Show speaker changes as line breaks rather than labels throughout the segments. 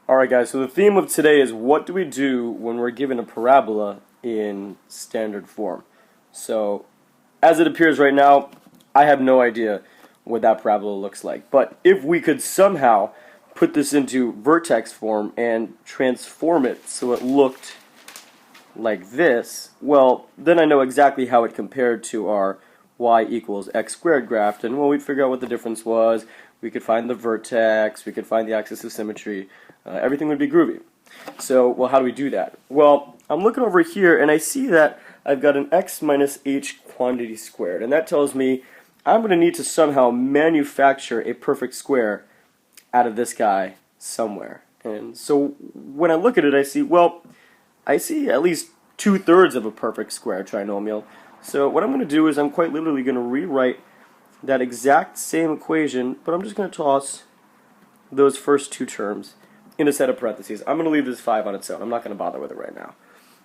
Alright guys, so the theme of today is what do we do when we're given a parabola in standard form. So, as it appears right now, I have no idea what that parabola looks like. But if we could somehow put this into vertex form and transform it so it looked like this, well, then I know exactly how it compared to our y equals x squared graph, and well, we'd figure out what the difference was. We could find the vertex, we could find the axis of symmetry, everything would be groovy. So, well, how do we do that? Well, I'm looking over here and I see that I've got an x minus h quantity squared, and that tells me I'm going to need to somehow manufacture a perfect square out of this guy somewhere. And so when I look at it, I see, well, I see at least 2/3 of a perfect square trinomial. So what I'm going to do is I'm quite literally going to rewrite that exact same equation, but I'm just going to toss those first two terms in a set of parentheses. I'm going to leave this 5 on its own. I'm not going to bother with it right now.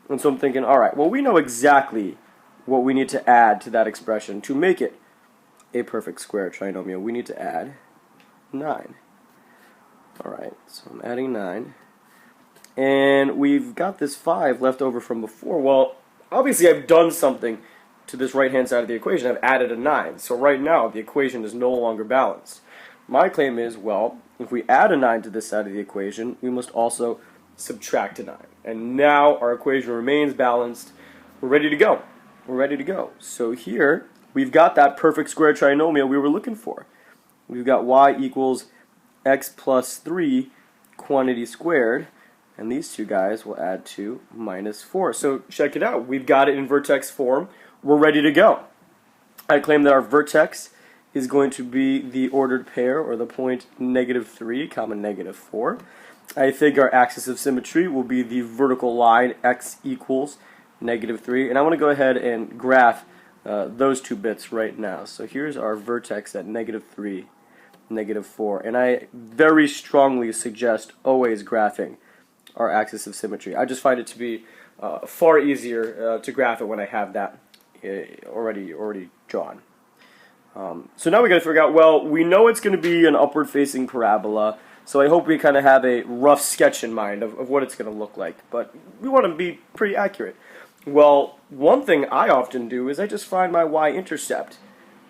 And so I'm thinking, alright, well, we know exactly what we need to add to that expression to make it a perfect square trinomial. We need to add 9. Alright, so I'm adding 9. And we've got this 5 left over from before. Well, obviously I've done something to this right-hand side of the equation. I've added a 9. So right now, the equation is no longer balanced. My claim is, well, if we add a 9 to this side of the equation, we must also subtract a 9. And now our equation remains balanced. We're ready to go. We're ready to go. So here, we've got that perfect square trinomial we were looking for. We've got y equals x plus 3 quantity squared, and these two guys will add to minus 4. So check it out. We've got it in vertex form. We're ready to go. I claim that our vertex is going to be the ordered pair, or the point -3, comma -4. I think our axis of symmetry will be the vertical line x equals -3. And I want to go ahead and graph those two bits right now. So here's our vertex at -3, -4. And I very strongly suggest always graphing our axis of symmetry. I just find it to be far easier to graph it when I have that already drawn. So now we got to figure out, well, we know it's going to be an upward facing parabola, so I hope we kind of have a rough sketch in mind of what it's going to look like, but we want to be pretty accurate. Well, one thing I often do is I just find my y-intercept.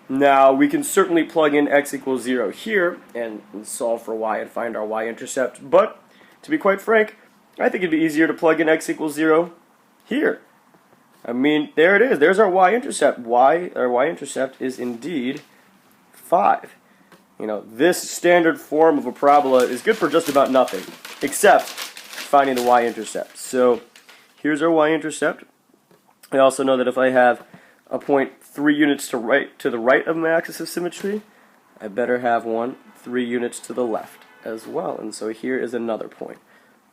Now, we can certainly plug in x equals 0 here and solve for y and find our y-intercept, but to be quite frank, I think it'd be easier to plug in x equals 0 here. I mean, there it is. There's our y-intercept. Our y-intercept is indeed 5. You know, this standard form of a parabola is good for just about nothing, except finding the y-intercept. So here's our y-intercept. I also know that if I have a point 3 units to the right of my axis of symmetry, I better have one 3 units to the left as well. And so here is another point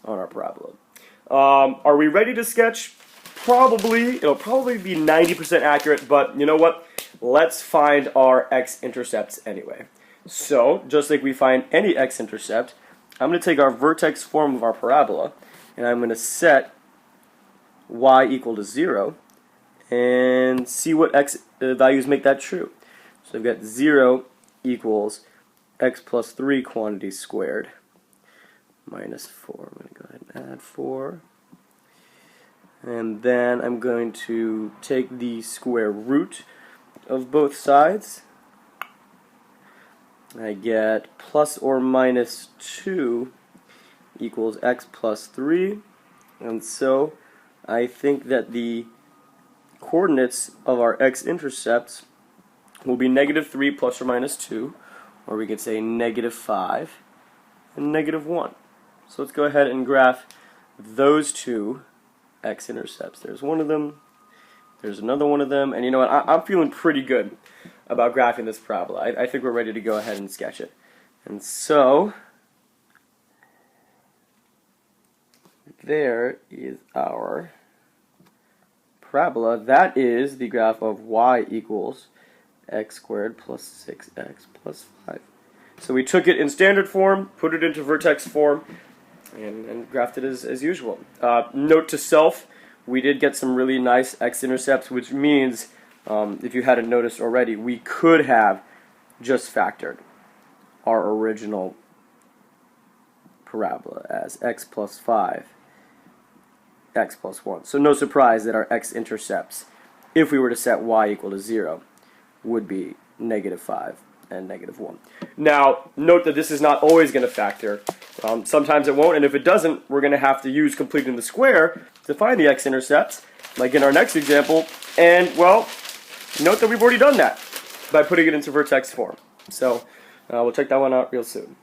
on our parabola. Are we ready to sketch? Probably. It'll probably be 90% accurate, but you know what? Let's find our x-intercepts anyway. So, just like we find any x-intercept, I'm going to take our vertex form of our parabola, and I'm going to set y equal to 0, and see what x values make that true. So I've got 0 equals x plus 3 quantity squared minus 4. I'm going to go ahead and add 4. And then I'm going to take the square root of both sides. I get plus or minus 2 equals x plus 3. And so I think that the coordinates of our x-intercepts will be -3 plus or minus 2, or we could say -5 and -1. So let's go ahead and graph those two x-intercepts. There's one of them, there's another one of them, and you know what, I'm feeling pretty good about graphing this parabola. I think we're ready to go ahead and sketch it. And so, there is our parabola. That is the graph of y equals x squared plus 6x plus 5. So we took it in standard form, put it into vertex form, and graphed it as usual. Note to self, we did get some really nice x-intercepts, which means, if you hadn't noticed already, we could have just factored our original parabola as x plus 5, x plus 1. So no surprise that our x-intercepts, if we were to set y equal to 0, would be negative 5 and negative 1. Now, note that this is not always going to factor. Sometimes it won't, and if it doesn't, we're going to have to use completing the square to find the x-intercepts, like in our next example. And, well, note that we've already done that by putting it into vertex form. So we'll check that one out real soon.